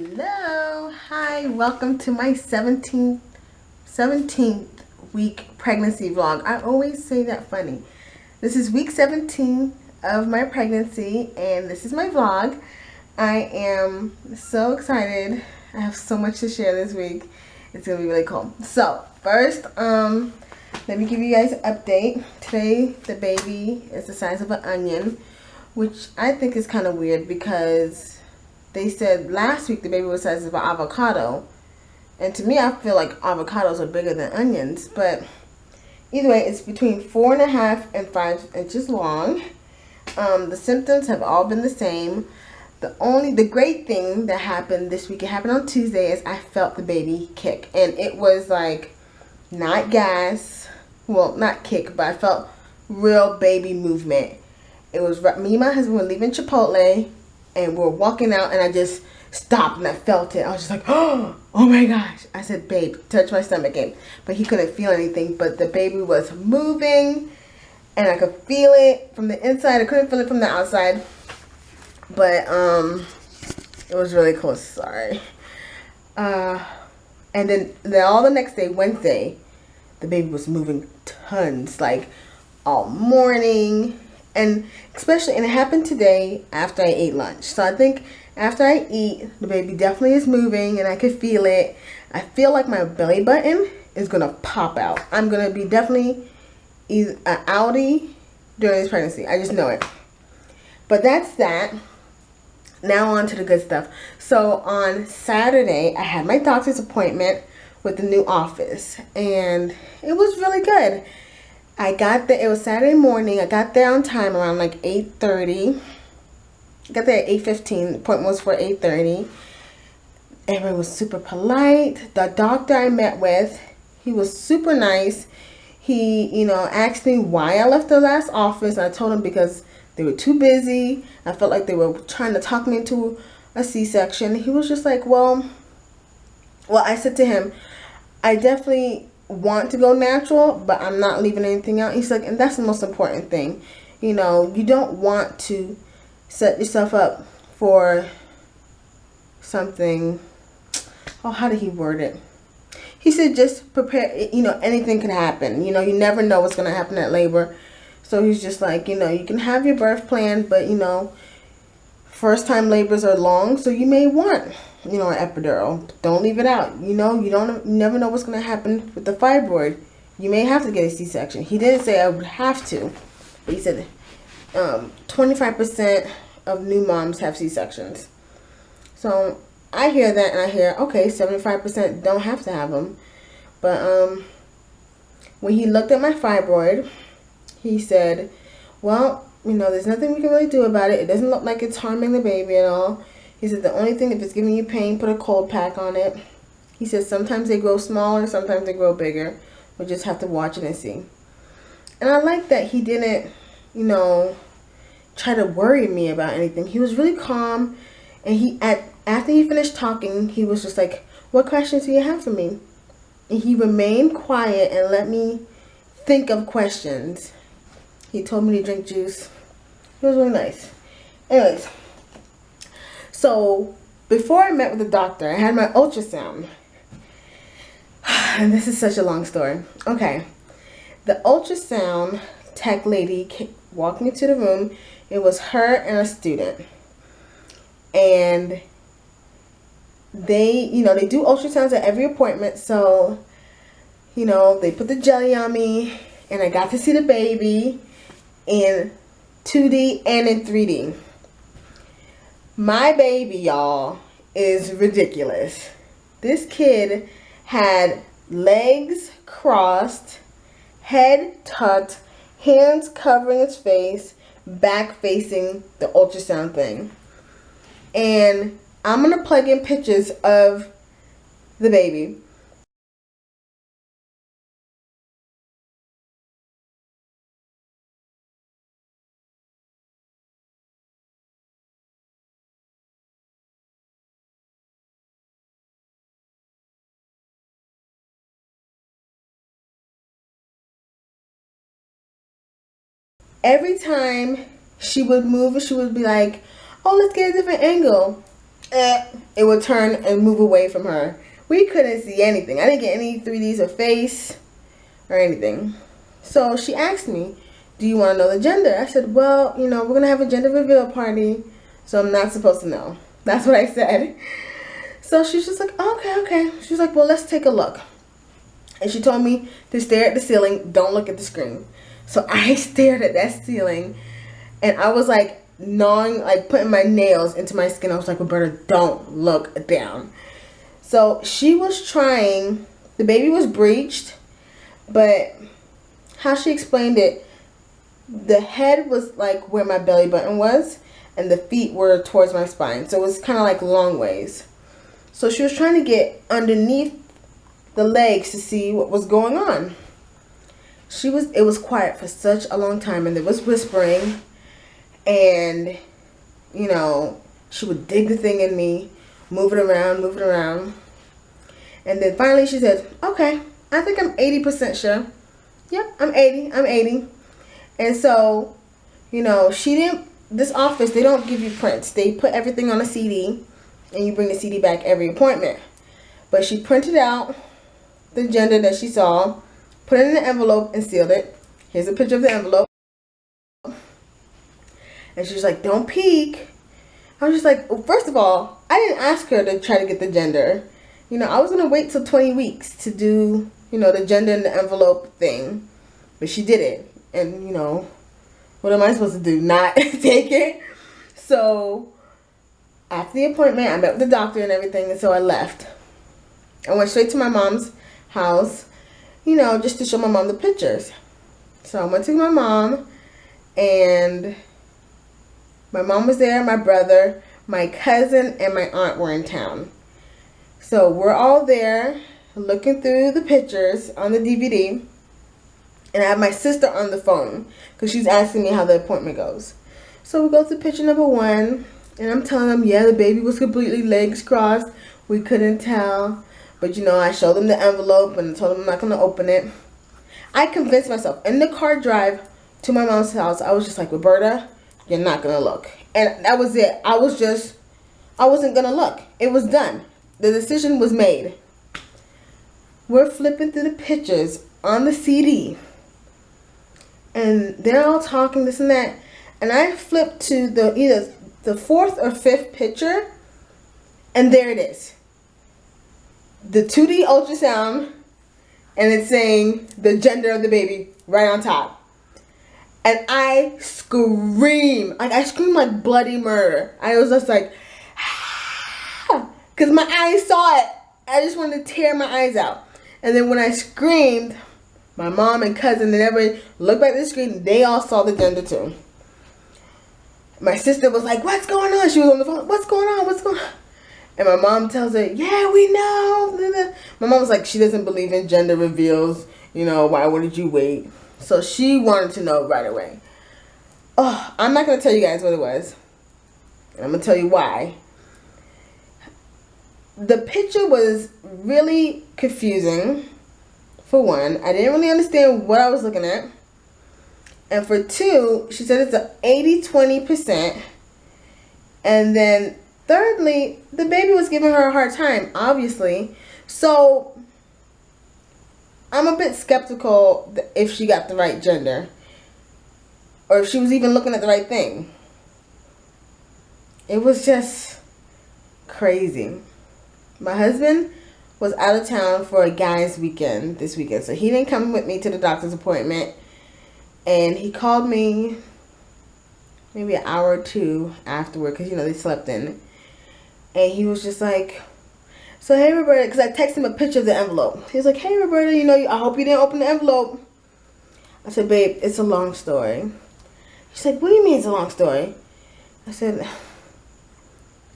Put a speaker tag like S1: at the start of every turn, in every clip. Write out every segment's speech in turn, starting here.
S1: Hello, hi, welcome to my 17th week pregnancy vlog. I always say that funny. This is week 17 of my pregnancy and this is my vlog. I am so excited. I have so much to share this week. It's gonna be really cool. So first, let me give you guys an update. Today the baby is the size of an onion, which I think is kind of weird because they said last week the baby was the size of an avocado. And to me, I feel like avocados are bigger than onions. But either way, it's between 4.5 and 5 inches long. The symptoms have all been the same. The great thing that happened this week, it happened on Tuesday, is I felt the baby kick. And it was like not gas. Well, not kick, but I felt real baby movement. It was me and my husband were leaving Chipotle. And we're walking out and I just stopped and I felt it. I was just like, oh my gosh. I said, babe, touch my stomach in. But he couldn't feel anything. But the baby was moving and I could feel it from the inside. I couldn't feel it from the outside. But it was really cool. Sorry. And then all the next day, Wednesday, the baby was moving tons. Like all morning. And especially, and it happened today after I ate lunch. So I think after I eat, the baby definitely is moving and I can feel it. I feel like my belly button is going to pop out. I'm going to be definitely an outie during this pregnancy. I just know it. But that's that. Now on to the good stuff. So on Saturday, I had my doctor's appointment with the new office. And it was really good. I got there, it was Saturday morning. I got there on time around like 8:30. I got there at 8:15. The appointment was for 8:30. Everyone was super polite. The doctor I met with, he was super nice. He, asked me why I left the last office. I told him because they were too busy. I felt like they were trying to talk me into a C-section. He was just like, well, I said to him, I definitely want to go natural, but I'm not leaving anything out. He's like, and that's the most important thing. You don't want to set yourself up for something. Oh, how did he word it? He said just prepare. Anything can happen. You never know what's going to happen at labor. So he's just like, you can have your birth plan, but first time labors are long, so you may want an epidural. Don't leave it out. You never know what's going to happen with the fibroid. You may have to get a C-section. He didn't say I would have to. But he said 25% of new moms have C-sections. So I hear that and I hear, okay, 75% don't have to have them. But when he looked at my fibroid, he said, well, there's nothing we can really do about it. It doesn't look like it's harming the baby at all. He said the only thing, if it's giving you pain, put a cold pack on it. He said sometimes they grow smaller, sometimes they grow bigger. We'll just have to watch it and see. And I like that he didn't, try to worry me about anything. He was really calm. And after he finished talking, he was just like, what questions do you have for me? And he remained quiet and let me think of questions. He told me to drink juice. It was really nice. Anyways. So, before I met with the doctor, I had my ultrasound. And this is such a long story. Okay. The ultrasound tech lady walked into the room. It was her and a student. And they do ultrasounds at every appointment. So, they put the jelly on me. And I got to see the baby in 2D and in 3D. My baby, y'all, is ridiculous. This kid had legs crossed, head tucked, hands covering his face, back facing the ultrasound thing. And I'm going to plug in pictures of the baby. Every time she would move, she would be like, oh, let's get a different angle. it would turn and move away from her. We couldn't see anything. I didn't get any 3Ds of face or anything. So she asked me, do you want to know the gender? I said, well, we're going to have a gender reveal party, so I'm not supposed to know. That's what I said. So she's just like, okay. She's like, well, let's take a look. And she told me to stare at the ceiling, don't look at the screen. So I stared at that ceiling, and I was like gnawing, like putting my nails into my skin. I was like, Roberta, don't look down. So she was trying, the baby was breached, but how she explained it, the head was like where my belly button was, and the feet were towards my spine. So it was kind of like long ways. So she was trying to get underneath the legs to see what was going on. It was quiet for such a long time, and there was whispering, and she would dig the thing in me, move it around. And then finally she said, okay, I think I'm 80% sure. Yep, I'm 80. And so, this office, they don't give you prints. They put everything on a CD, and you bring the CD back every appointment. But she printed out the gender that she saw, put it in an envelope, and sealed it. Here's a picture of the envelope. And she was like, don't peek. I was just like, well, first of all, I didn't ask her to try to get the gender. I was going to wait till 20 weeks to do, the gender in the envelope thing. But she did it. And, what am I supposed to do? Not take it? So, after the appointment, I met with the doctor and everything. And so I left. I went straight to my mom's house, just to show my mom the pictures. So I went to my mom, and my mom was there, my brother, my cousin, and my aunt were in town. So we're all there looking through the pictures on the DVD, and I have my sister on the phone because she's asking me how the appointment goes. So we go through picture number 1, and I'm telling them, yeah, the baby was completely legs crossed. We couldn't tell. But, I showed them the envelope and told them I'm not going to open it. I convinced myself in the car drive to my mom's house. I was just like, Roberta, you're not going to look. And that was it. I wasn't going to look. It was done. The decision was made. We're flipping through the pictures on the CD. And they're all talking this and that. And I flipped to either the 4th or 5th picture. And there it is. The 2D ultrasound, and it's saying the gender of the baby right on top. And I screamed. I screamed like bloody murder. I was just like, because my eyes saw it. I just wanted to tear my eyes out. And then when I screamed, my mom and cousin and everybody looked back at the screen. They all saw the gender too. My sister was like, what's going on? She was on the phone. What's going on? And my mom tells her, yeah, we know. My mom was like, she doesn't believe in gender reveals. Why wouldn't you wait? So she wanted to know right away. Oh, I'm not going to tell you guys what it was. I'm going to tell you why. The picture was really confusing, for one. I didn't really understand what I was looking at. And for 2, she said it's an 80-20%. And then thirdly, the baby was giving her a hard time, obviously. So, I'm a bit skeptical if she got the right gender. Or if she was even looking at the right thing. It was just crazy. My husband was out of town for a guy's weekend this weekend. So, he didn't come with me to the doctor's appointment. And he called me maybe an hour or 2 afterward because, they slept in. And he was just like, so, hey, Roberta, because I texted him a picture of the envelope. He was like, hey, Roberta, I hope you didn't open the envelope. I said, babe, it's a long story. She's like, what do you mean it's a long story? I said,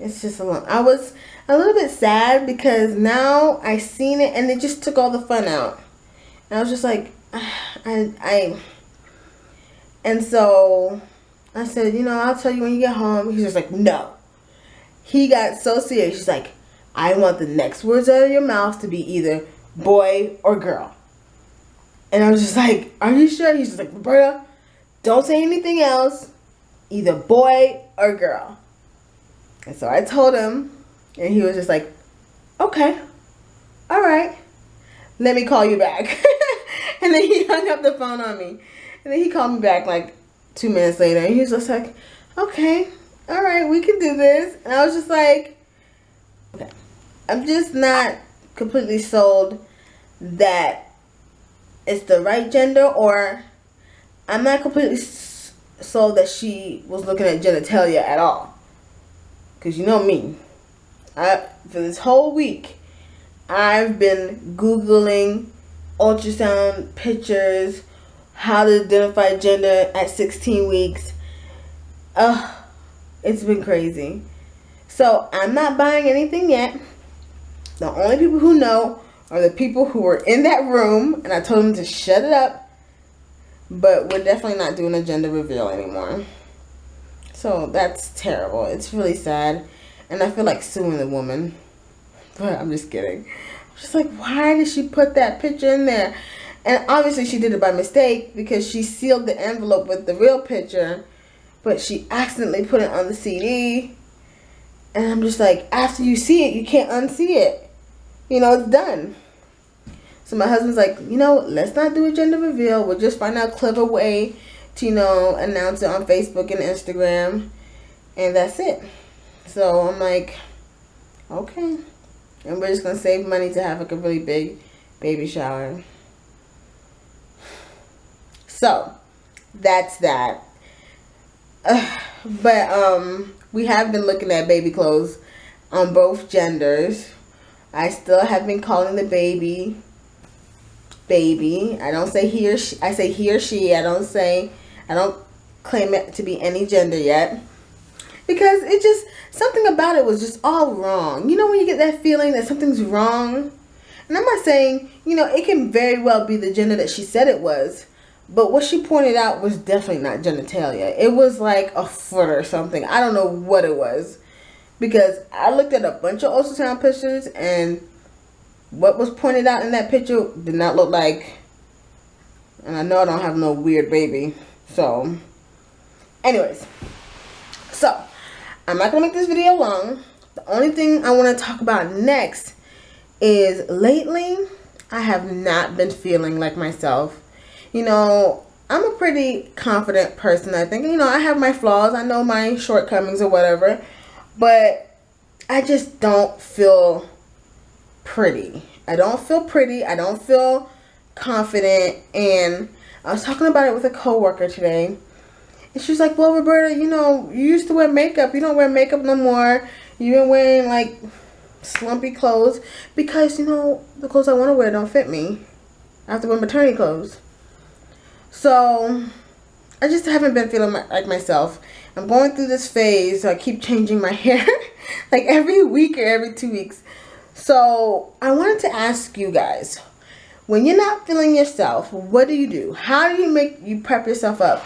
S1: it's just a long. I was a little bit sad because now I seen it and it just took all the fun out. And I was just like, and so I said, I'll tell you when you get home. He's just like, no. He got so serious. She's like, I want the next words out of your mouth to be either boy or girl. And I was just like, are you sure? He's just like, Roberta, don't say anything else. Either boy or girl. And so I told him, And he was just like, okay, all right, let me call you back. And then he hung up the phone on me. And then he called me back like 2 minutes later. And he was just like, okay, all right, we can do this. And I was just like, okay. I'm just not completely sold that it's the right gender, or I'm not completely sold that she was looking at genitalia at all. Because you know me. For this whole week, I've been Googling ultrasound pictures, how to identify gender at 16 weeks. It's been crazy. So I'm not buying anything yet. The only people who know are the people who were in that room, and I told them to shut it up. But we're definitely not doing a gender reveal anymore. So that's terrible. It's really sad. And I feel like suing the woman. But I'm just kidding. I'm just like, why did she put that picture in there? And obviously she did it by mistake, because she sealed the envelope with the real picture, but she accidentally put it on the CD. And I'm just like, after you see it, you can't unsee it. You know, it's done. So my husband's like, you know, let's not do a gender reveal. We'll just find out a clever way to, you know, announce it on Facebook and Instagram. And that's it. So I'm like, okay. And we're just going to save money to have like a really big baby shower. So that's that. But we have been looking at baby clothes on both genders. I still have been calling the baby. I don't say he or she. I say he or she. I don't claim it to be any gender yet. Because it just, something about it was just all wrong. You know when you get that feeling that something's wrong? And I'm not saying, you know, it can very well be the gender that she said it was. But what she pointed out was definitely not genitalia. It was like a foot or something. I don't know what it was. Because I looked at a bunch of ultrasound pictures, and what was pointed out in that picture did not look like, and I know I don't have no weird baby. So, anyways. So, I'm not going to make this video long. The only thing I want to talk about next is lately, I have not been feeling like myself. You know, I'm a pretty confident person, I think. You know, I have my flaws. I know my shortcomings or whatever. But I just don't feel pretty. I don't feel pretty. I don't feel confident. And I was talking about it with a coworker today. And she was like, well, Roberta, you know, you used to wear makeup. You don't wear makeup no more. You've been wearing, like, slumpy clothes. Because, you know, the clothes I want to wear don't fit me. I have to wear maternity clothes. So, I just haven't been feeling like myself. I'm going through this phase, so I keep changing my hair. Like, every week or every 2 weeks. So, I wanted to ask you guys. When you're not feeling yourself, what do? How do you prep yourself up?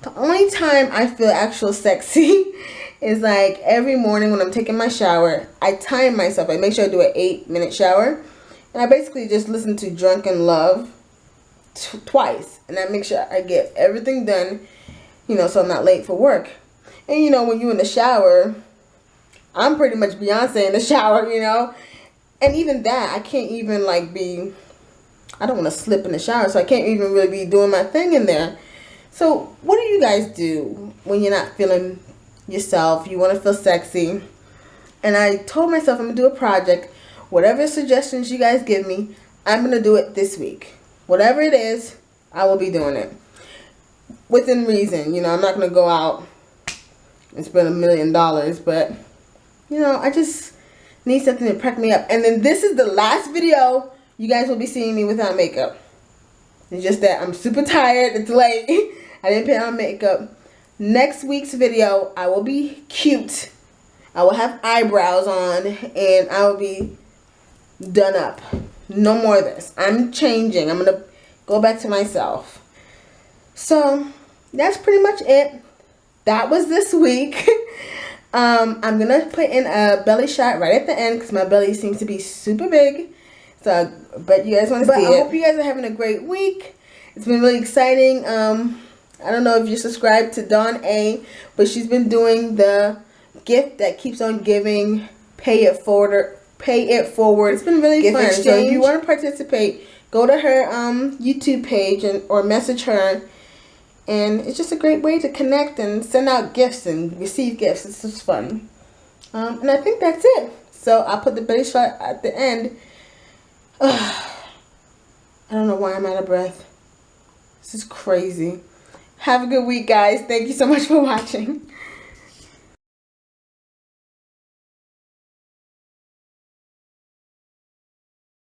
S1: The only time I feel actual sexy is like every morning when I'm taking my shower. I time myself. I make sure I do an 8-minute shower. And I basically just listen to Drunken Love twice. And I make sure I get everything done, you know, so I'm not late for work. And, you know, when you're in the shower, I'm pretty much Beyonce in the shower, you know. And even that, I can't even like I don't want to slip in the shower. So I can't even really be doing my thing in there. So, what do you guys do when you're not feeling yourself? You want to feel sexy. And I told myself I'm going to do a project. Whatever suggestions you guys give me, I'm going to do it this week. Whatever it is, I will be doing it. Within reason. You know, I'm not going to go out and spend $1 million. But, you know, I just need something to prep me up. And then this is the last video you guys will be seeing me without makeup. It's just that I'm super tired. It's late. I didn't put on makeup. Next week's video, I will be cute. I will have eyebrows on. And I will be done up. No more of this. I'm changing. I'm going to go back to myself. So, that's pretty much it. That was this week. I'm going to put in a belly shot right at the end because my belly seems to be super big. So, I bet you guys want to see it. I hope you guys are having a great week. It's been really exciting. I don't know if you're subscribed to Dawn A, but she's been doing the gift that keeps on giving Pay It Forward. It's been really
S2: gift
S1: fun.
S2: exchange.
S1: So if you want to participate, go to her YouTube page or message her. And it's just a great way to connect and send out gifts and receive gifts. It's just fun. And I think that's it. So I'll put the belly shot at the end. I don't know why I'm out of breath. This is crazy. Have a good week, guys. Thank you so much for watching.